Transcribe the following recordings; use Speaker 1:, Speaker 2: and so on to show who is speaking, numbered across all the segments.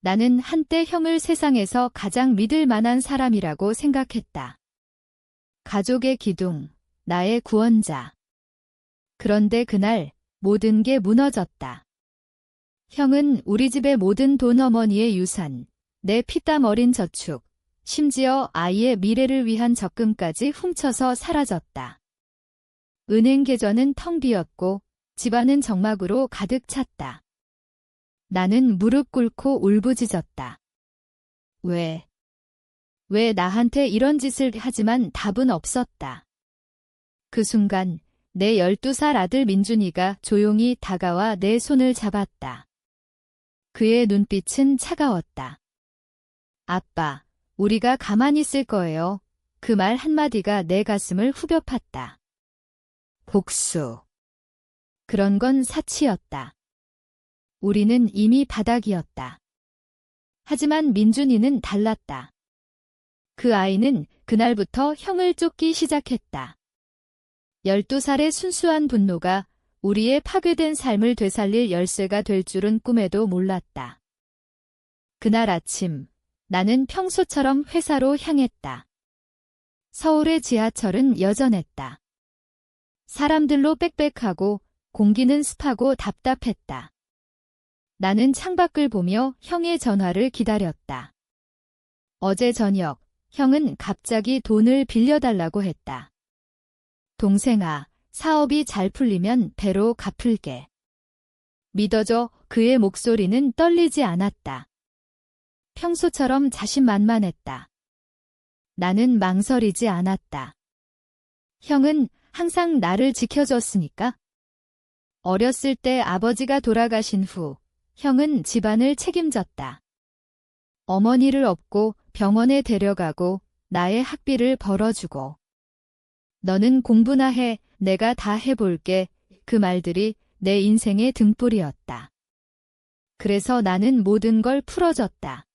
Speaker 1: 나는 한때 형을 세상에서 가장 믿을 만한 사람이라고 생각했다. 가족의 기둥, 나의 구원자. 그런데 그날 모든 게 무너졌다. 형은 우리 집의 모든 돈, 어머니의 유산, 내 피땀 어린 저축, 심지어 아이의 미래를 위한 적금까지 훔쳐서 사라졌다. 은행 계좌는 텅 비었고 집안은 적막으로 가득 찼다. 나는 무릎 꿇고 울부짖었다. 왜 나한테 이런 짓을 하지만 답은 없었다. 그 순간 내 12살 아들 민준이가 조용히 다가와 내 손을 잡았다. 그의 눈빛은 차가웠다. 아빠, 우리가 가만히 있을 거예요. 그 말 한마디가 내 가슴을 후벼 팠다. 복수. 그런 건 사치였다. 우리는 이미 바닥이었다. 하지만 민준이는 달랐다. 그 아이는 그날부터 형을 쫓기 시작했다. 12살의 순수한 분노가 우리의 파괴된 삶을 되살릴 열쇠가 될 줄은 꿈에도 몰랐다. 그날 아침, 나는 평소처럼 회사로 향했다. 서울의 지하철은 여전했다. 사람들로 빽빽하고 공기는 습하고 답답했다. 나는 창밖을 보며 형의 전화를 기다렸다. 어제 저녁, 형은 갑자기 돈을 빌려달라고 했다. 동생아, 사업이 잘 풀리면 배로 갚을게. 믿어줘. 그의 목소리는 떨리지 않았다. 평소처럼 자신만만했다. 나는 망설이지 않았다. 형은 항상 나를 지켜줬으니까. 어렸을 때 아버지가 돌아가신 후 형은 집안을 책임졌다. 어머니를 업고 병원에 데려가고 나의 학비를 벌어주고. 너는 공부나 해, 내가 다 해볼게. 그 말들이 내 인생의 등불이었다. 그래서 나는 모든 걸 풀어줬다.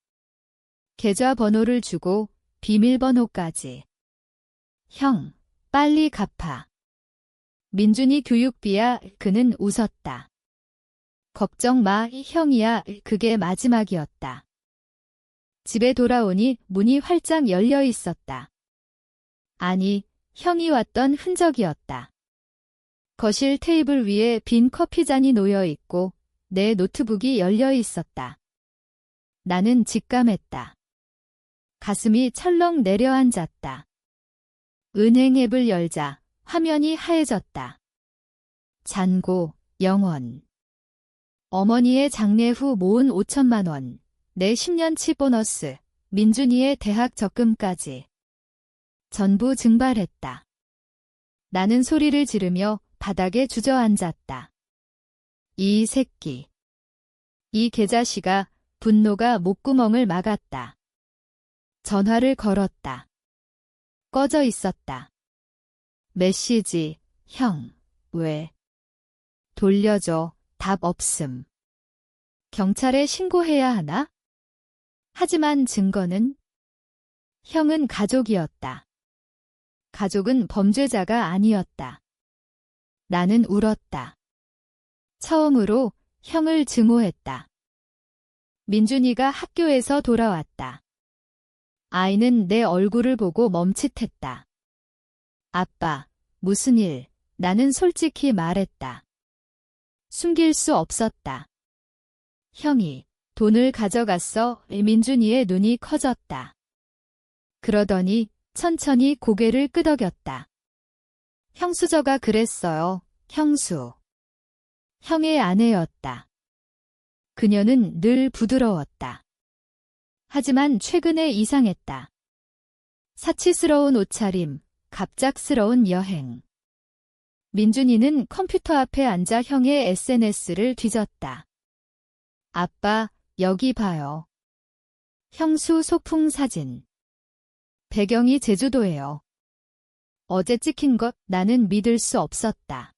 Speaker 1: 계좌번호를 주고 비밀번호까지. 형, 빨리 갚아. 민준이 교육비야. 그는 웃었다. 걱정 마, 형이야. 그게 마지막이었다. 집에 돌아오니 문이 활짝 열려 있었다. 아니, 형이 왔던 흔적이었다. 거실 테이블 위에 빈 커피잔이 놓여 있고 내 노트북이 열려 있었다. 나는 직감했다. 가슴이 철렁 내려앉았다. 은행 앱을 열자 화면이 하얘졌다. 잔고, 영원. 어머니의 장례 후 모은 5천만 원, 내 10년치 보너스, 민준이의 대학 적금까지. 전부 증발했다. 나는 소리를 지르며 바닥에 주저앉았다. 이 새끼. 이 개자식아. 분노가 목구멍을 막았다. 전화를 걸었다. 꺼져 있었다. 메시지, 형, 왜? 돌려줘, 답 없음. 경찰에 신고해야 하나? 하지만 증거는? 형은 가족이었다. 가족은 범죄자가 아니었다. 나는 울었다. 처음으로 형을 증오했다. 민준이가 학교에서 돌아왔다. 아이는 내 얼굴을 보고 멈칫했다. 아빠, 무슨 일? 나는 솔직히 말했다. 숨길 수 없었다. 형이 돈을 가져갔어. 민준이의 눈이 커졌다. 그러더니 천천히 고개를 끄덕였다. 형수저가 그랬어요. 형수. 형의 아내였다. 그녀는 늘 부드러웠다. 하지만 최근에 이상했다. 사치스러운 옷차림, 갑작스러운 여행. 민준이는 컴퓨터 앞에 앉아 형의 SNS를 뒤졌다. 아빠, 여기 봐요. 형수 소풍 사진. 배경이 제주도예요. 어제 찍힌 것. 나는 믿을 수 없었다.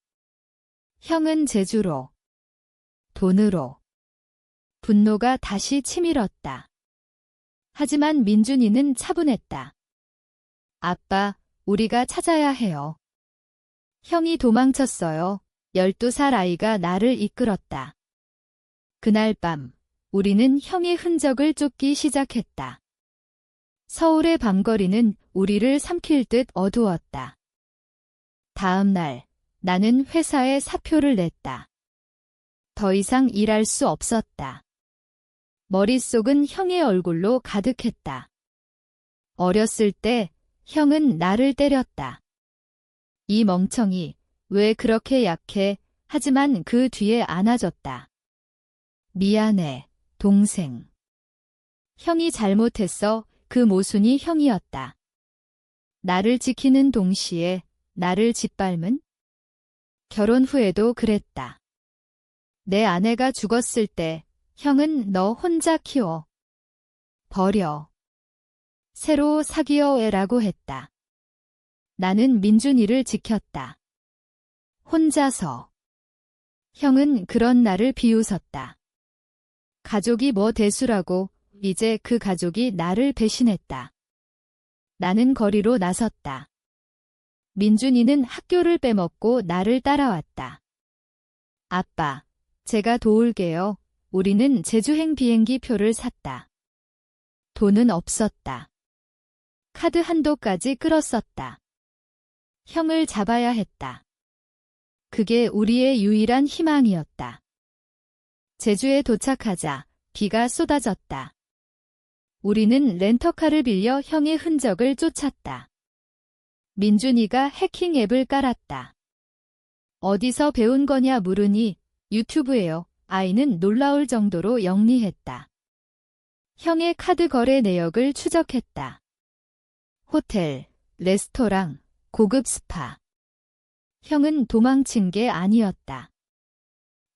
Speaker 1: 형은 제주로. 돈으로. 분노가 다시 치밀었다. 하지만 민준이는 차분했다. 아빠, 우리가 찾아야 해요. 형이 도망쳤어요. 12살 아이가 나를 이끌었다. 그날 밤 우리는 형의 흔적을 쫓기 시작했다. 서울의 밤거리는 우리를 삼킬 듯 어두웠다. 다음 날, 나는 회사에 사표를 냈다. 더 이상 일할 수 없었다. 머릿속은 형의 얼굴로 가득했다. 어렸을 때 형은 나를 때렸다. 이 멍청이, 왜 그렇게 약해? 하지만 그 뒤에 안아줬다. 미안해, 동생. 형이 잘못했어. 그 모순이 형이었다. 나를 지키는 동시에 나를 짓밟은? 결혼 후에도 그랬다. 내 아내가 죽었을 때 형은 너 혼자 키워. 버려. 새로 사귀어 애라고 했다. 나는 민준이를 지켰다. 혼자서. 형은 그런 나를 비웃었다. 가족이 뭐 대수라고. 이제 그 가족이 나를 배신했다. 나는 거리로 나섰다. 민준이는 학교를 빼먹고 나를 따라왔다. 아빠, 제가 도울게요. 우리는 제주행 비행기 표를 샀다. 돈은 없었다. 카드 한도까지 끌었었다. 형을 잡아야 했다. 그게 우리의 유일한 희망이었다. 제주에 도착하자 비가 쏟아졌다. 우리는 렌터카를 빌려 형의 흔적을 쫓았다. 민준이가 해킹 앱을 깔았다. 어디서 배운 거냐 물으니 유튜브예요. 아이는 놀라울 정도로 영리했다. 형의 카드 거래 내역을 추적했다. 호텔, 레스토랑, 고급 스파. 형은 도망친 게 아니었다.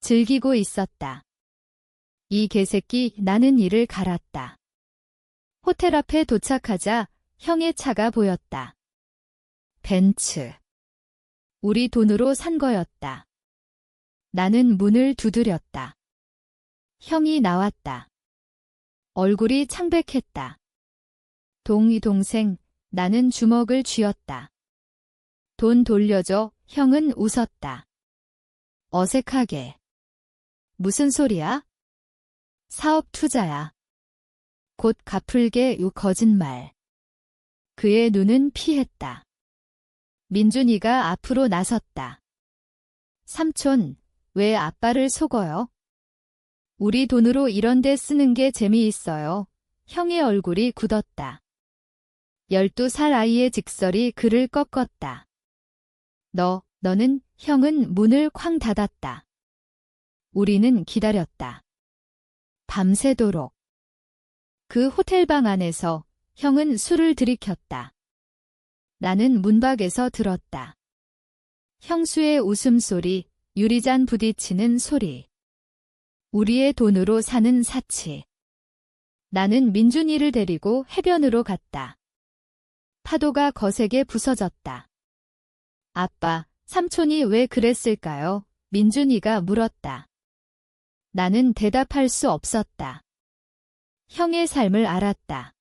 Speaker 1: 즐기고 있었다. 이 개새끼, 나는 이를 갈았다. 호텔 앞에 도착하자 형의 차가 보였다. 벤츠. 우리 돈으로 산 거였다. 나는 문을 두드렸다. 형이 나왔다. 얼굴이 창백했다. 동생, 나는 주먹을 쥐었다. 돈 돌려줘. 형은 웃었다. 어색하게. 무슨 소리야? 사업 투자야. 곧 갚을게. 거짓말. 그의 눈은 피했다. 민준이가 앞으로 나섰다. 삼촌, 왜 아빠를 속어요? 우리 돈으로 이런 데 쓰는 게 재미있어요. 형의 얼굴이 굳었다. 12살 아이의 직설이 그를 꺾었다. 너는, 형은 문을 쾅 닫았다. 우리는 기다렸다. 밤새도록. 그 호텔방 안에서 형은 술을 들이켰다. 나는 문밖에서 들었다. 형수의 웃음소리, 유리잔 부딪히는 소리. 우리의 돈으로 사는 사치. 나는 민준이를 데리고 해변으로 갔다. 파도가 거세게 부서졌다. 아빠, 삼촌이 왜 그랬을까요? 민준이가 물었다. 나는 대답할 수 없었다. 형의 삶을 알았다.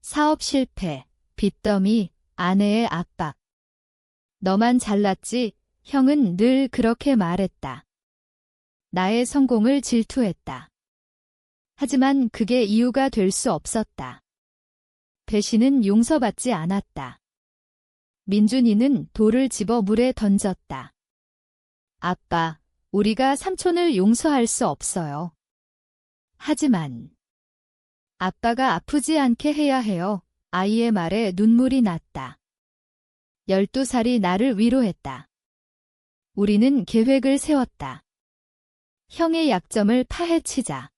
Speaker 1: 사업 실패, 빚더미, 아내의 압박. 너만 잘났지? 형은 늘 그렇게 말했다. 나의 성공을 질투했다. 하지만 그게 이유가 될 수 없었다. 배신은 용서받지 않았다. 민준이는 돌을 집어 물에 던졌다. 아빠, 우리가 삼촌을 용서할 수 없어요. 하지만 아빠가 아프지 않게 해야 해요. 아이의 말에 눈물이 났다. 12살이 나를 위로했다. 우리는 계획을 세웠다. 형의 약점을 파헤치자.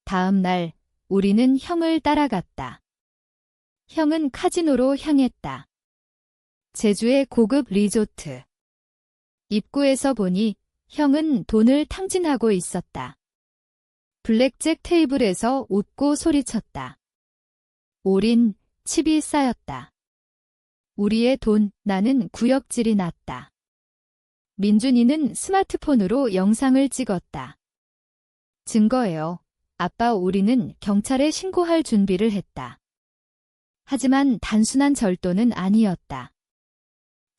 Speaker 1: 다음 날 우리는 형을 따라갔다. 형은 카지노로 향했다. 제주의 고급 리조트. 입구에서 보니 형은 돈을 탕진하고 있었다. 블랙잭 테이블에서 웃고 소리쳤다. 올인, 칩이 쌓였다. 우리의 돈, 나는 구역질이 났다. 민준이는 스마트폰으로 영상을 찍었다. 증거예요. 아빠, 우리는 경찰에 신고할 준비를 했다. 하지만 단순한 절도는 아니었다.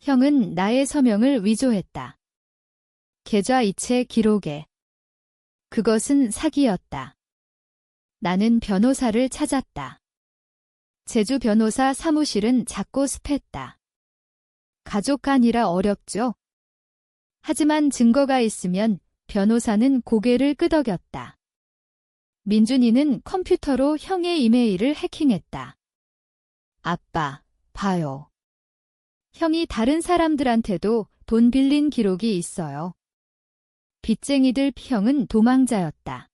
Speaker 1: 형은 나의 서명을 위조했다. 계좌 이체 기록에 그것은 사기였다. 나는 변호사를 찾았다. 제주 변호사 사무실은 작고 습했다. 가족 간이라 어렵죠. 하지만 증거가 있으면 변호사는 고개를 끄덕였다. 민준이는 컴퓨터로 형의 이메일을 해킹했다. 아빠, 봐요. 형이 다른 사람들한테도 돈 빌린 기록이 있어요. 빚쟁이들 형은 도망자였다.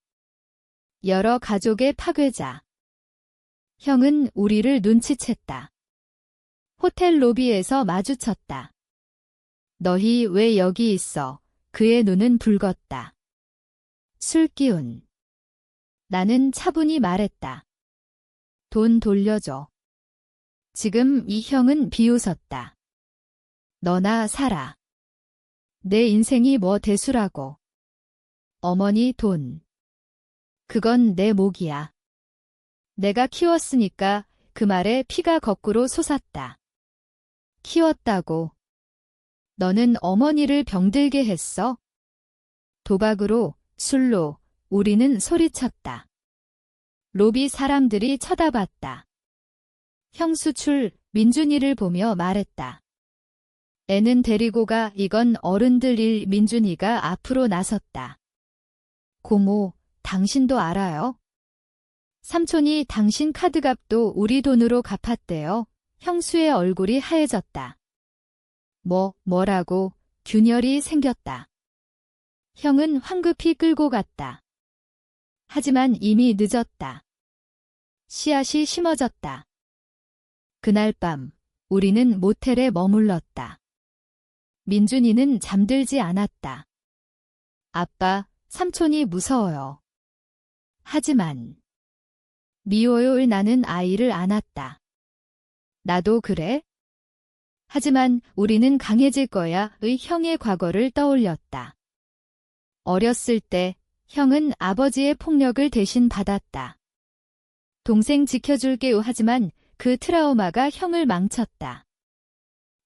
Speaker 1: 여러 가족의 파괴자. 형은 우리를 눈치챘다. 호텔 로비에서 마주쳤다. 너희 왜 여기 있어? 그의 눈은 붉었다. 술 기운. 나는 차분히 말했다. 돈 돌려줘. 지금 이 형은 비웃었다. 너나 살아. 내 인생이 뭐 대수라고. 어머니 돈. 그건 내 목이야. 내가 키웠으니까 그 말에 피가 거꾸로 솟았다. 키웠다고. 너는 어머니를 병들게 했어? 도박으로, 술로, 우리는 소리쳤다. 로비 사람들이 쳐다봤다. 형 수출, 민준이를 보며 말했다. 애는 데리고 가. 이건 어른들 일. 민준이가 앞으로 나섰다. 고모, 당신도 알아요? 삼촌이 당신 카드값도 우리 돈으로 갚았대요. 형수의 얼굴이 하얘졌다. 뭐라고? 균열이 생겼다. 형은 황급히 끌고 갔다. 하지만 이미 늦었다. 씨앗이 심어졌다. 그날 밤 우리는 모텔에 머물렀다. 민준이는 잠들지 않았다. 아빠, 삼촌이 무서워요. 하지만 미워요. 나는 아이를 안았다. 나도 그래? 하지만 우리는 강해질 거야.의 형의 과거를 떠올렸다. 어렸을 때 형은 아버지의 폭력을 대신 받았다. 동생 지켜줄게요. 하지만 그 트라우마가 형을 망쳤다.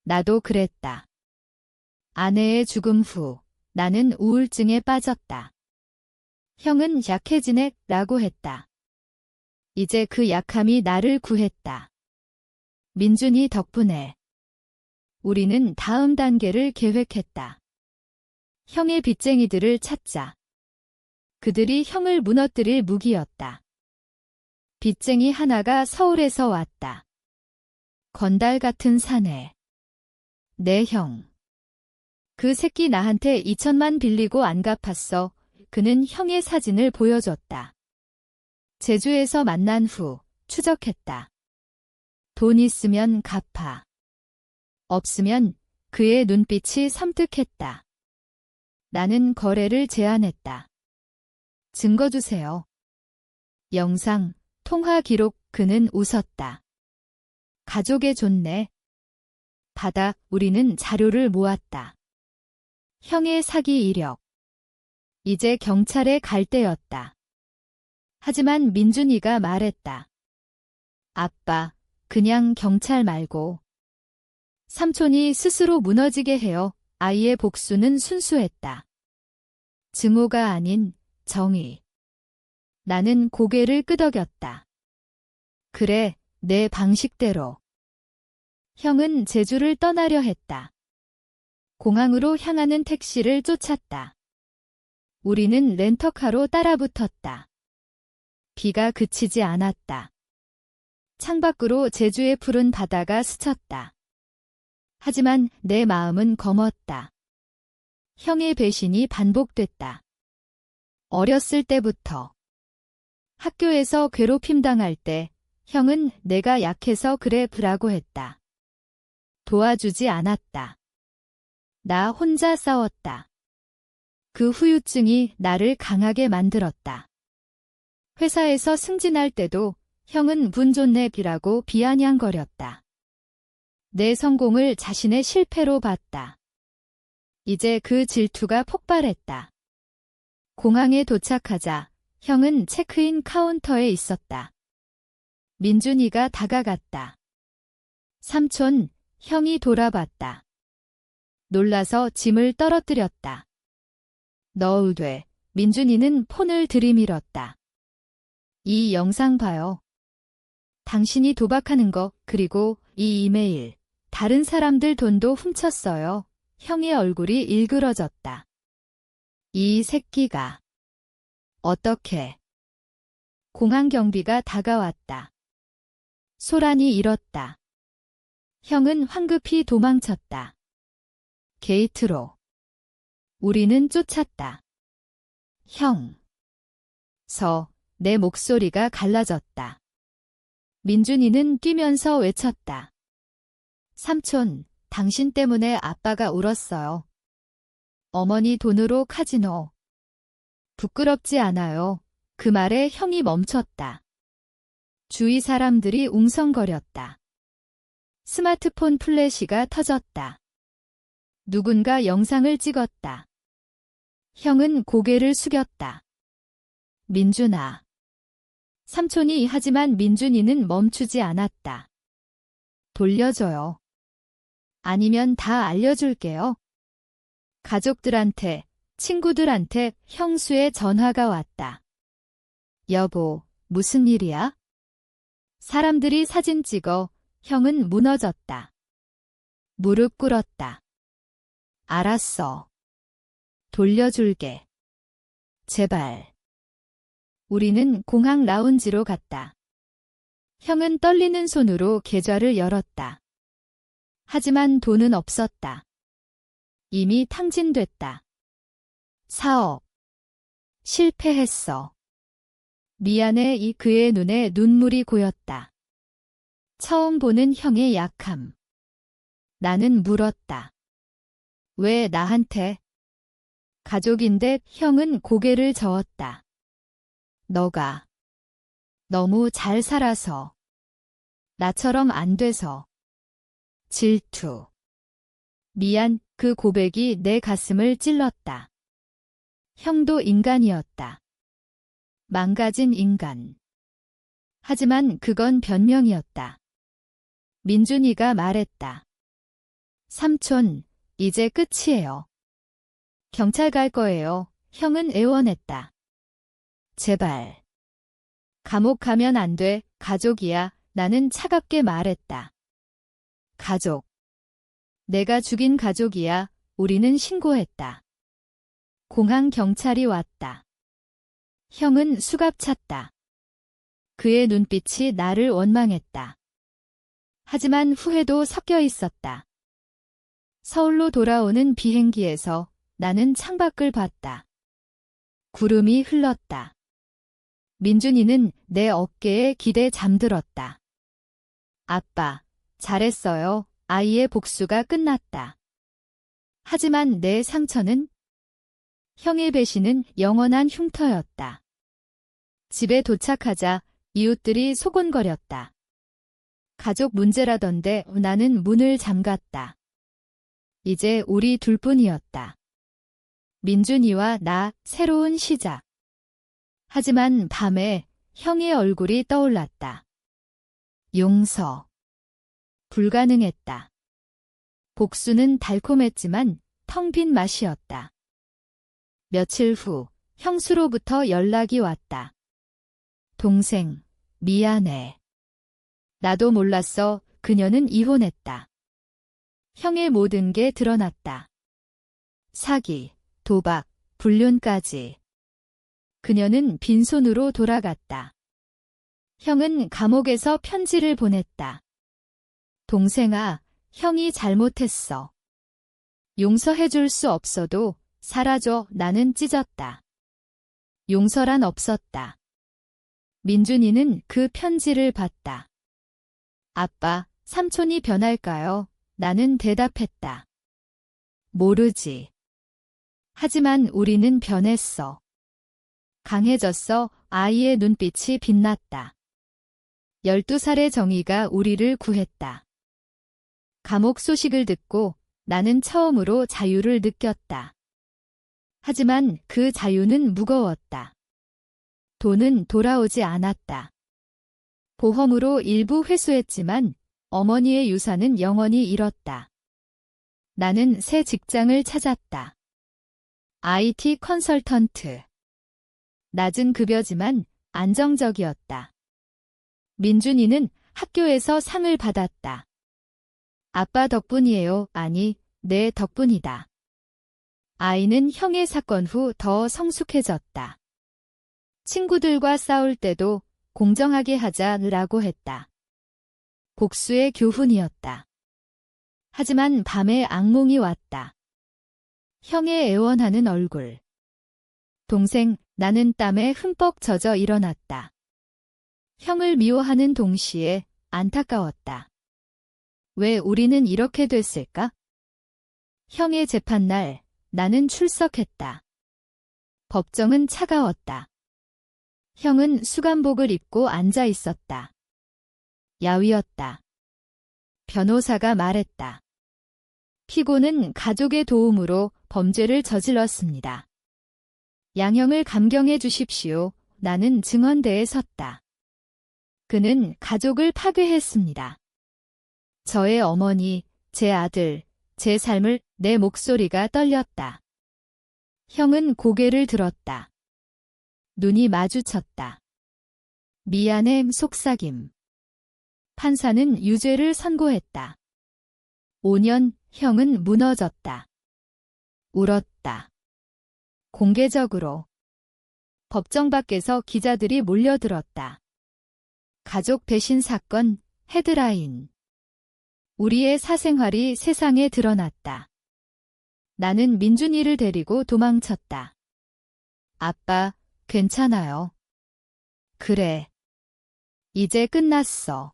Speaker 1: 나도 그랬다. 아내의 죽음 후 나는 우울증에 빠졌다. 형은 약해지네 라고 했다. 이제 그 약함이 나를 구했다. 민준이 덕분에 우리는 다음 단계를 계획했다. 형의 빚쟁이들을 찾자. 그들이 형을 무너뜨릴 무기였다. 빚쟁이 하나가 서울에서 왔다. 건달 같은 사내. 내 형. 그 새끼 나한테 2천만 빌리고 안 갚았어. 그는 형의 사진을 보여줬다. 제주에서 만난 후 추적했다. 돈 있으면 갚아. 없으면 그의 눈빛이 섬뜩했다. 나는 거래를 제안했다. 증거 주세요. 영상, 통화 기록. 그는 웃었다. 가족에 좋네. 받아. 우리는 자료를 모았다. 형의 사기 이력. 이제 경찰에 갈 때였다. 하지만 민준이가 말했다. 아빠, 그냥 경찰 말고. 삼촌이 스스로 무너지게 해요. 아이의 복수는 순수했다. 증오가 아닌 정의. 나는 고개를 끄덕였다. 그래, 내 방식대로. 형은 제주를 떠나려 했다. 공항으로 향하는 택시를 쫓았다. 우리는 렌터카로 따라붙었다. 비가 그치지 않았다. 창밖으로 제주의 푸른 바다가 스쳤다. 하지만 내 마음은 검었다. 형의 배신이 반복됐다. 어렸을 때부터. 학교에서 괴롭힘당할 때 형은 내가 약해서 그래 라고 했다. 도와주지 않았다. 나 혼자 싸웠다. 그 후유증이 나를 강하게 만들었다. 회사에서 승진할 때도 형은 분존랩이라고 비아냥거렸다. 내 성공을 자신의 실패로 봤다. 이제 그 질투가 폭발했다. 공항에 도착하자 형은 체크인 카운터에 있었다. 민준이가 다가갔다. 삼촌, 형이 돌아봤다. 놀라서 짐을 떨어뜨렸다. 너 의뢰, 민준이는 폰을 들이밀었다. 이 영상 봐요. 당신이 도박하는 거, 그리고 이 이메일. 다른 사람들 돈도 훔쳤어요. 형의 얼굴이 일그러졌다. 이 새끼가. 어떻게. 공항 경비가 다가왔다. 소란이 일었다. 형은 황급히 도망쳤다. 게이트로. 우리는 쫓았다. 형. 내 목소리가 갈라졌다. 민준이는 뛰면서 외쳤다. 삼촌, 당신 때문에 아빠가 울었어요. 어머니 돈으로 카지노. 부끄럽지 않아요. 그 말에 형이 멈췄다. 주위 사람들이 웅성거렸다. 스마트폰 플래시가 터졌다. 누군가 영상을 찍었다. 형은 고개를 숙였다. 민준아. 삼촌이 하지만 민준이는 멈추지 않았다. 돌려줘요. 아니면 다 알려줄게요. 가족들한테, 친구들한테 형수의 전화가 왔다. 여보, 무슨 일이야? 사람들이 사진 찍어. 형은 무너졌다. 무릎 꿇었다. 알았어. 돌려줄게. 제발. 우리는 공항 라운지로 갔다. 형은 떨리는 손으로 계좌를 열었다. 하지만 돈은 없었다. 이미 탕진됐다. 사업. 실패했어. 미안해. 그의 눈에 눈물이 고였다. 처음 보는 형의 약함. 나는 물었다. 왜 나한테? 가족인데. 형은 고개를 저었다. 너가 너무 잘 살아서. 나처럼 안 돼서. 질투. 미안. 그 고백이 내 가슴을 찔렀다. 형도 인간이었다. 망가진 인간. 하지만 그건 변명이었다. 민준이가 말했다. 삼촌, 이제 끝이에요. 경찰 갈 거예요. 형은 애원했다. 제발. 감옥 가면 안 돼. 가족이야. 나는 차갑게 말했다. 가족. 내가 죽인 가족이야. 우리는 신고했다. 공항 경찰이 왔다. 형은 수갑찼다. 그의 눈빛이 나를 원망했다. 하지만 후회도 섞여 있었다. 서울로 돌아오는 비행기에서 나는 창밖을 봤다. 구름이 흘렀다. 민준이는 내 어깨에 기대 잠들었다. 아빠, 잘했어요. 아이의 복수가 끝났다. 하지만 내 상처는? 형의 배신은 영원한 흉터였다. 집에 도착하자 이웃들이 소곤거렸다. 가족 문제라던데. 나는 문을 잠갔다. 이제 우리 둘뿐이었다. 민준이와 나, 새로운 시작. 하지만 밤에 형의 얼굴이 떠올랐다. 용서. 불가능했다. 복수는 달콤했지만 텅 빈 맛이었다. 며칠 후 형수로부터 연락이 왔다. 동생, 미안해. 나도 몰랐어. 그녀는 이혼했다. 형의 모든 게 드러났다. 사기, 도박, 불륜까지. 그녀는 빈손으로 돌아갔다. 형은 감옥에서 편지를 보냈다. 동생아, 형이 잘못했어. 용서해줄 수 없어도 사라져. 나는 찢었다. 용서란 없었다. 민준이는 그 편지를 봤다. 아빠, 삼촌이 변할까요? 나는 대답했다. 모르지. 하지만 우리는 변했어. 강해졌어. 아이의 눈빛이 빛났다. 12살의 정의가 우리를 구했다. 감옥 소식을 듣고 나는 처음으로 자유를 느꼈다. 하지만 그 자유는 무거웠다. 돈은 돌아오지 않았다. 보험으로 일부 회수했지만 어머니의 유산은 영원히 잃었다. 나는 새 직장을 찾았다. IT 컨설턴트. 낮은 급여지만 안정적이었다. 민준이는 학교에서 상을 받았다. 아빠 덕분이에요. 아니, 내 덕분이다. 아이는 형의 사건 후 더 성숙해졌다. 친구들과 싸울 때도 공정하게 하자라고 했다. 복수의 교훈이었다. 하지만 밤에 악몽이 왔다. 형의 애원하는 얼굴. 동생, 나는 땀에 흠뻑 젖어 일어났다. 형을 미워하는 동시에 안타까웠다. 왜 우리는 이렇게 됐을까? 형의 재판날, 나는 출석했다. 법정은 차가웠다. 형은 수감복을 입고 앉아 있었다. 야위었다. 변호사가 말했다. 피고는 가족의 도움으로 범죄를 저질렀습니다. 양형을 감경해 주십시오. 나는 증언대에 섰다. 그는 가족을 파괴했습니다. 저의 어머니, 제 아들, 제 삶을 내 목소리가 떨렸다. 형은 고개를 들었다. 눈이 마주쳤다. 미안해 속삭임. 판사는 유죄를 선고했다. 5년 형은 무너졌다. 울었다. 공개적으로. 법정 밖에서 기자들이 몰려들었다. 가족 배신 사건, 헤드라인. 우리의 사생활이 세상에 드러났다. 나는 민준이를 데리고 도망쳤다. 아빠, 괜찮아요. 그래. 이제 끝났어.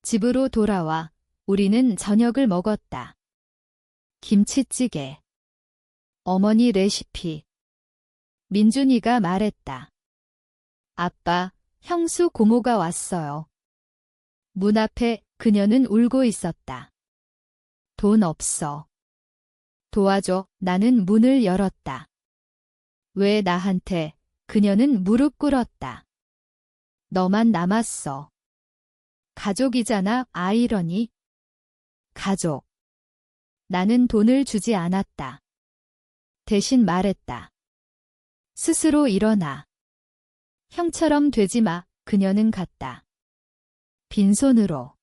Speaker 1: 집으로 돌아와 우리는 저녁을 먹었다. 김치찌개. 어머니 레시피. 민준이가 말했다. 아빠, 형수 고모가 왔어요. 문 앞에 그녀는 울고 있었다. 돈 없어. 도와줘. 나는 문을 열었다. 왜 나한테? 그녀는 무릎 꿇었다. 너만 남았어. 가족이잖아. 아이러니. 가족. 나는 돈을 주지 않았다. 대신 말했다. 스스로 일어나. 형처럼 되지 마. 그녀는 갔다. 빈손으로.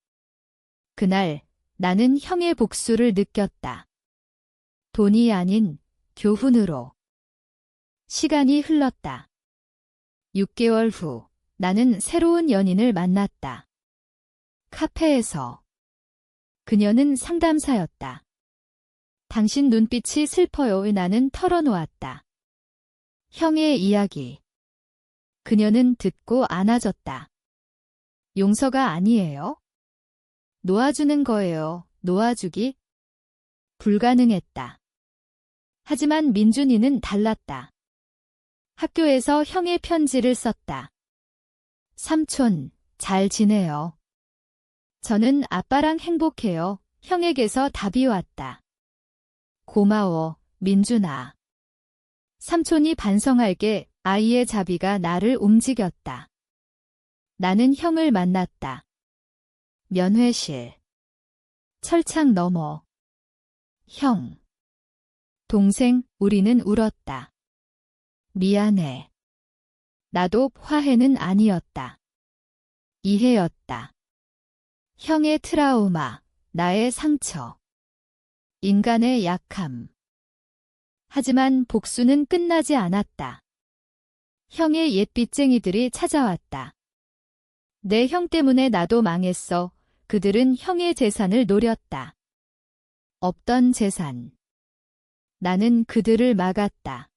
Speaker 1: 그날 나는 형의 복수를 느꼈다. 돈이 아닌 교훈으로. 시간이 흘렀다. 6개월 후 나는 새로운 연인을 만났다. 카페에서. 그녀는 상담사였다. 당신 눈빛이 슬퍼요. 나는 털어놓았다. 형의 이야기. 그녀는 듣고 안아줬다. 용서가 아니에요? 놓아주는 거예요. 놓아주기? 불가능했다. 하지만 민준이는 달랐다. 학교에서 형의 편지를 썼다. 삼촌, 잘 지내요. 저는 아빠랑 행복해요. 형에게서 답이 왔다. 고마워, 민준아. 삼촌이 반성할게. 아이의 자비가 나를 움직였다. 나는 형을 만났다. 면회실. 철창 너머. 형. 동생, 우리는 울었다. 미안해. 나도 화해는 아니었다. 이해였다. 형의 트라우마, 나의 상처. 인간의 약함. 하지만 복수는 끝나지 않았다. 형의 옛 빚쟁이들이 찾아왔다. 내 형 때문에 나도 망했어. 그들은 형의 재산을 노렸다. 없던 재산. 나는 그들을 막았다.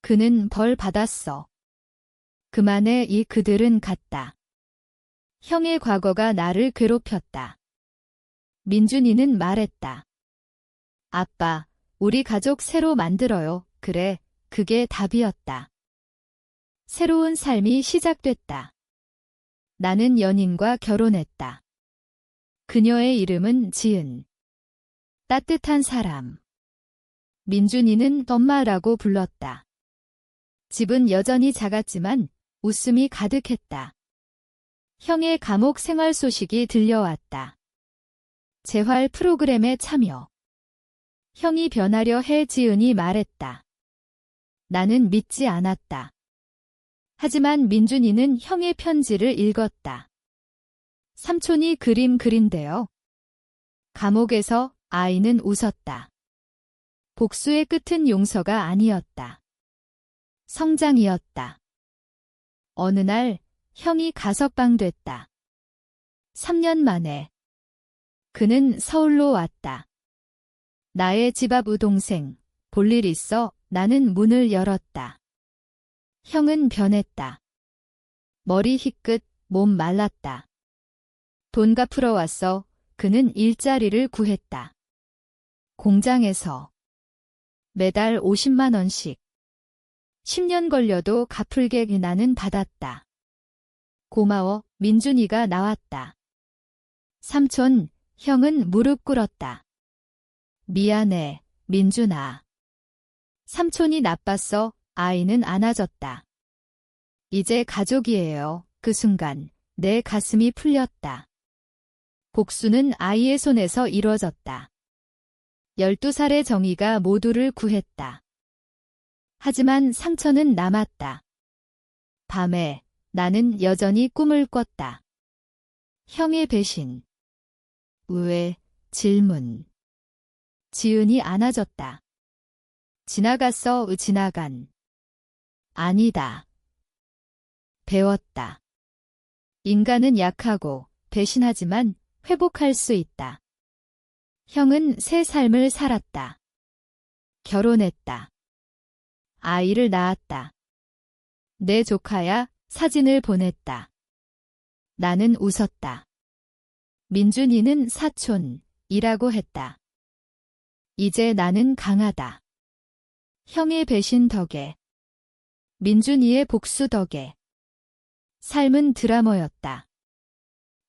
Speaker 1: 그는 벌 받았어. 그만해. 이 그들은 갔다. 형의 과거가 나를 괴롭혔다. 민준이는 말했다. 아빠, 우리 가족 새로 만들어요. 그래, 그게 답이었다. 새로운 삶이 시작됐다. 나는 연인과 결혼했다. 그녀의 이름은 지은. 따뜻한 사람. 민준이는 엄마라고 불렀다. 집은 여전히 작았지만 웃음이 가득했다. 형의 감옥 생활 소식이 들려왔다. 재활 프로그램에 참여. 형이 변하려 해. 지은이 말했다. 나는 믿지 않았다. 하지만 민준이는 형의 편지를 읽었다. 삼촌이 그림 그린대요. 감옥에서 아이는 웃었다. 복수의 끝은 용서가 아니었다. 성장이었다. 어느 날 형이 가석방됐다. 3년 만에 그는 서울로 왔다. 나의 집 앞 우동생, 볼일 있어? 나는 문을 열었다. 형은 변했다. 머리 희끗, 몸 말랐다. 돈 갚으러 왔어. 그는 일자리를 구했다. 공장에서 매달 50만 원씩. 10년 걸려도 갚을게 나는 받았다. 고마워, 민준이가 나왔다. 삼촌, 형은 무릎 꿇었다. 미안해, 민준아. 삼촌이 나빴어. 아이는 안아줬다. 이제 가족이에요. 그 순간 내 가슴이 풀렸다. 복수는 아이의 손에서 이루어졌다. 12살의 정의가 모두를 구했다. 하지만 상처는 남았다. 밤에 나는 여전히 꿈을 꿨다. 형의 배신, 왜, 질문. 지은이 안아줬다. 지나갔어, 지나간. 아니다. 배웠다. 인간은 약하고 배신하지만 회복할 수 있다. 형은 새 삶을 살았다. 결혼했다. 아이를 낳았다. 내 조카야, 사진을 보냈다. 나는 웃었다. 민준이는 사촌이라고 했다. 이제 나는 강하다. 형의 배신 덕에, 민준이의 복수 덕에. 삶은 드라마였다.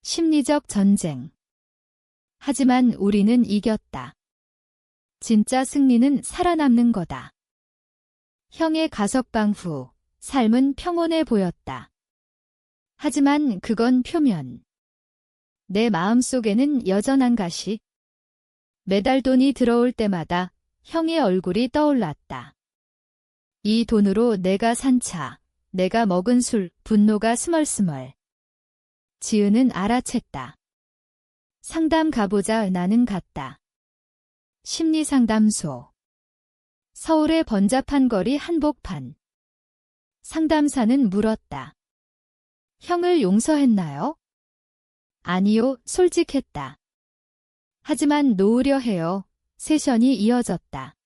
Speaker 1: 심리적 전쟁. 하지만 우리는 이겼다. 진짜 승리는 살아남는 거다. 형의 가석방 후 삶은 평온해 보였다. 하지만 그건 표면. 내 마음속에는 여전한 가시. 매달 돈이 들어올 때마다 형의 얼굴이 떠올랐다. 이 돈으로 내가 산 차, 내가 먹은 술, 분노가 스멀스멀. 지은은 알아챘다. 상담 가보자. 나는 갔다. 심리상담소. 서울의 번잡한 거리 한복판. 상담사는 물었다. 형을 용서했나요? 아니요, 솔직했다. 하지만 놓으려 해요. 세션이 이어졌다.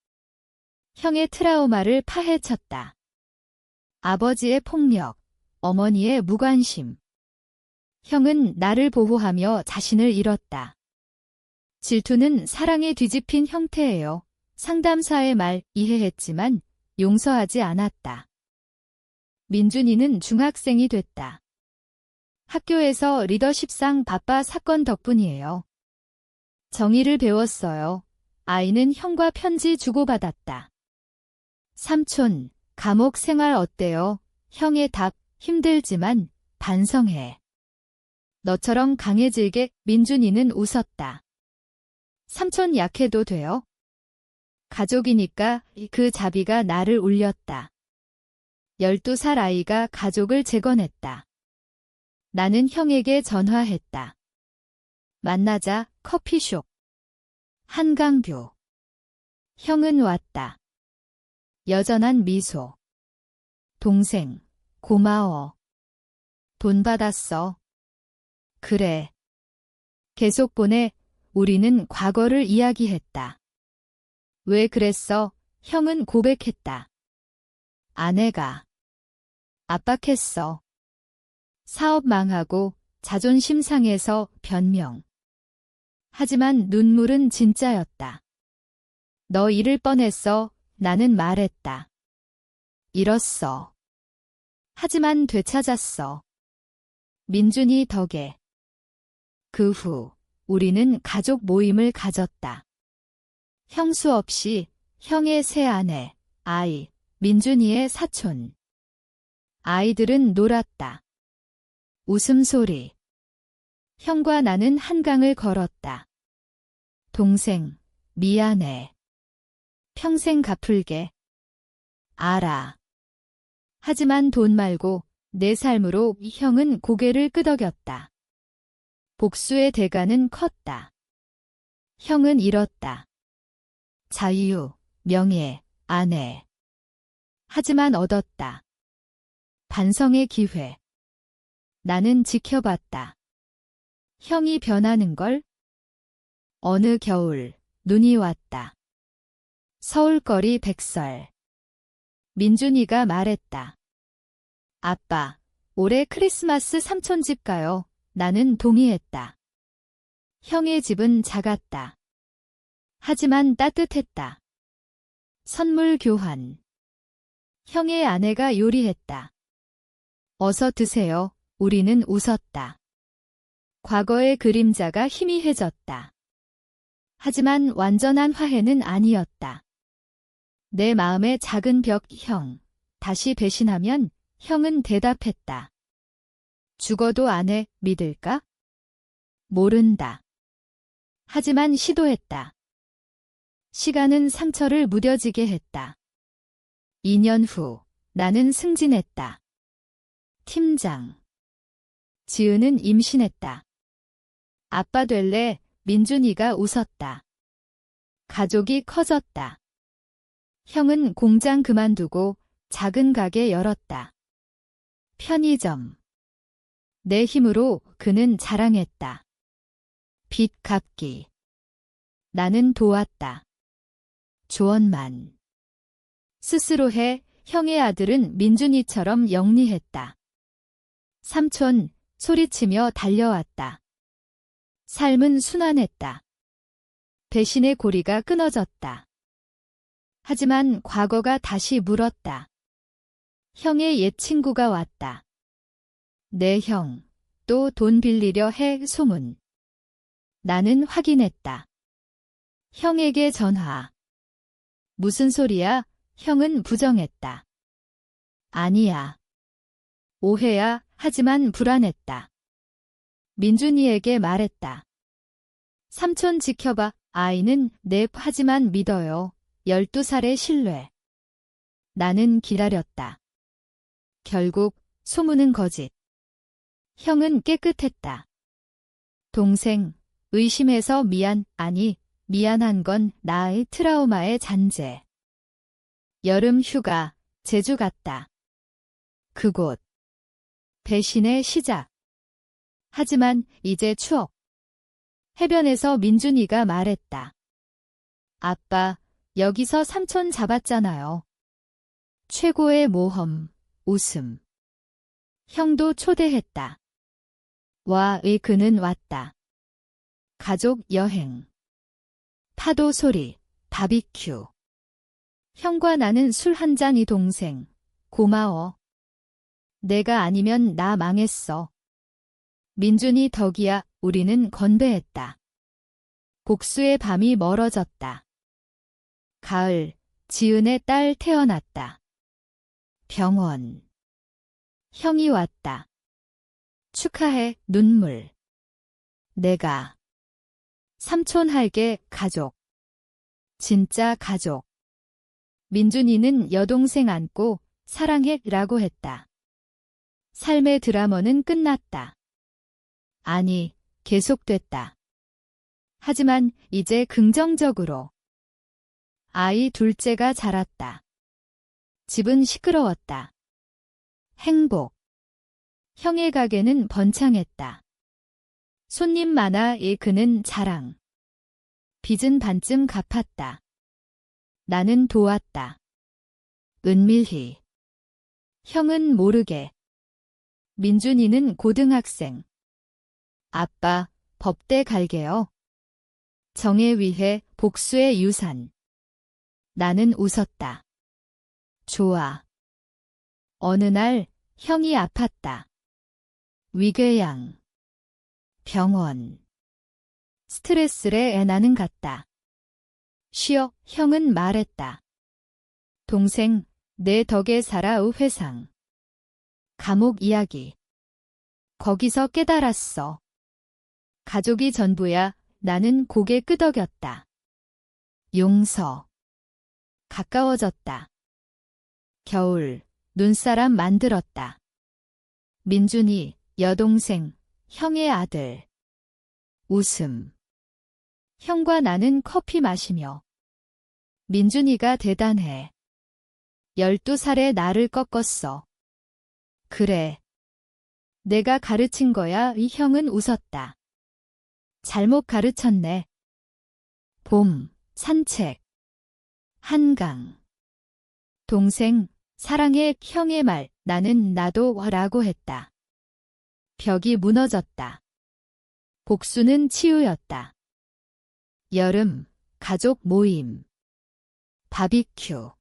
Speaker 1: 형의 트라우마를 파헤쳤다. 아버지의 폭력, 어머니의 무관심. 형은 나를 보호하며 자신을 잃었다. 질투는 사랑에 뒤집힌 형태예요. 상담사의 말 이해했지만 용서하지 않았다. 민준이는 중학생이 됐다. 학교에서 리더십상 바빠 사건 덕분이에요. 정의를 배웠어요. 아이는 형과 편지 주고받았다. 삼촌, 감옥 생활 어때요? 형의 답, 힘들지만 반성해. 너처럼 강해질게. 민준이는 웃었다. 삼촌 약해도 돼요? 가족이니까. 그 자비가 나를 울렸다. 12살 아이가 가족을 재건했다. 나는 형에게 전화했다. 만나자. 커피숍. 한강뷰. 형은 왔다. 여전한 미소. 동생, 고마워. 돈 받았어. 그래. 계속 보내. 우리는 과거를 이야기했다. 왜 그랬어? 형은 고백했다. 아내가 압박했어. 사업 망하고 자존심 상해서 변명. 하지만 눈물은 진짜였다. 너 잃을 뻔했어. 나는 말했다. 잃었어. 하지만 되찾았어. 민준이 덕에. 그 후 우리는 가족 모임을 가졌다. 형수 없이 형의 새 아내, 아이, 민준이의 사촌. 아이들은 놀았다. 웃음소리. 형과 나는 한강을 걸었다. 동생, 미안해. 평생 갚을게. 알아. 하지만 돈 말고 내 삶으로 형은 고개를 끄덕였다. 복수의 대가는 컸다. 형은 잃었다. 자유, 명예, 아내. 하지만 얻었다. 반성의 기회. 나는 지켜봤다. 형이 변하는 걸? 어느 겨울, 눈이 왔다. 서울거리 백설. 민준이가 말했다. 아빠, 올해 크리스마스 삼촌 집 가요. 나는 동의했다. 형의 집은 작았다. 하지만 따뜻했다. 선물 교환. 형의 아내가 요리했다. 어서 드세요. 우리는 웃었다. 과거의 그림자가 희미해졌다. 하지만 완전한 화해는 아니었다. 내 마음의 작은 벽 형. 다시 배신하면 형은 대답했다. 죽어도 아내 믿을까? 모른다. 하지만 시도했다. 시간은 상처를 무뎌지게 했다. 2년 후 나는 승진했다. 팀장. 지은은 임신했다. 아빠 될래? 민준이가 웃었다. 가족이 커졌다. 형은 공장 그만두고 작은 가게 열었다. 편의점. 내 힘으로 그는 자랑했다. 빚 갚기. 나는 도왔다. 조언만. 스스로 해. 형의 아들은 민준이처럼 영리했다. 삼촌, 소리치며 달려왔다. 삶은 순환했다. 배신의 고리가 끊어졌다. 하지만 과거가 다시 물었다. 형의 옛 친구가 왔다. 내 형, 또 돈 빌리려 해 소문. 나는 확인했다. 형에게 전화. 무슨 소리야? 형은 부정했다. 아니야. 오해야. 하지만 불안했다. 민준이에게 말했다. 삼촌 지켜봐. 아이는 넵 하지만 믿어요. 12살의 신뢰. 나는 기다렸다. 결국 소문은 거짓. 형은 깨끗했다. 동생, 의심해서 미안, 아니, 미안한 건 나의 트라우마의 잔재. 여름 휴가, 제주 갔다. 그곳. 배신의 시작. 하지만 이제 추억. 해변에서 민준이가 말했다. 아빠, 여기서 삼촌 잡았잖아요. 최고의 모험, 웃음. 형도 초대했다. 와, 그는 왔다. 가족 여행. 파도 소리, 바비큐. 형과 나는 술 한 잔. 이 동생. 고마워. 내가 아니면 나 망했어. 민준이 덕이야. 우리는 건배했다. 복수의 밤이 멀어졌다. 가을, 지은의 딸 태어났다. 병원. 형이 왔다. 축하해. 눈물. 내가. 삼촌 할게. 가족. 진짜 가족. 민준이는 여동생 안고 사랑해 라고 했다. 삶의 드라마는 끝났다. 아니, 계속됐다. 하지만 이제 긍정적으로. 아이 둘째가 자랐다. 집은 시끄러웠다. 행복. 형의 가게는 번창했다. 손님 많아. 그는 자랑. 빚은 반쯤 갚았다. 나는 도왔다. 은밀히. 형은 모르게. 민준이는 고등학생. 아빠, 법대 갈게요. 정에 위해 복수의 유산. 나는 웃었다. 좋아. 어느 날 형이 아팠다. 위궤양. 병원. 스트레스래. 나는 갔다. 쉬어. 형은 말했다. 동생, 내 덕에 살아. 회상. 감옥 이야기. 거기서 깨달았어. 가족이 전부야. 나는 고개 끄덕였다. 용서. 가까워졌다. 겨울, 눈사람 만들었다. 민준이, 여동생, 형의 아들. 웃음. 형과 나는 커피 마시며. 민준이가 대단해. 12살에 나를 꺾었어. 그래. 내가 가르친 거야. 이 형은 웃었다. 잘못 가르쳤네. 봄, 산책. 한강. 동생, 사랑해. 형의 말, 나는 나도 라고 했다. 벽이 무너졌다. 복수는 치유였다. 여름, 가족 모임. 바비큐.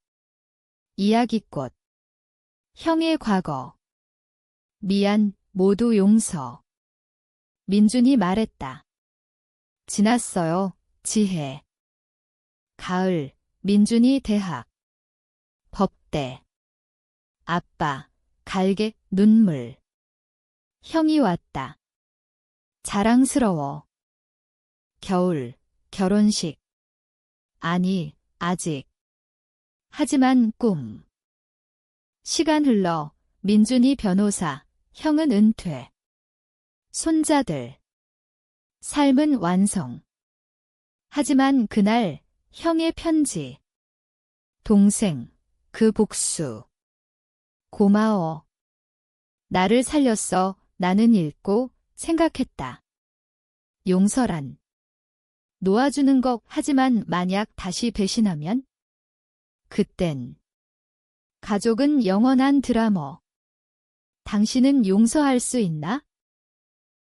Speaker 1: 이야기꽃. 형의 과거. 미안, 모두 용서. 민준이 말했다. 지났어요, 지혜. 가을, 민준이 대학. 법대. 아빠, 갈게, 눈물. 형이 왔다. 자랑스러워. 겨울, 결혼식. 아니, 아직. 하지만 꿈. 시간 흘러, 민준이 변호사, 형은 은퇴. 손자들. 삶은 완성. 하지만 그날, 형의 편지. 동생, 그 복수. 고마워. 나를 살렸어. 나는 읽고 생각했다. 용서란. 놓아주는 것. 하지만 만약 다시 배신하면? 그땐. 가족은 영원한 드라머. 당신은 용서할 수 있나?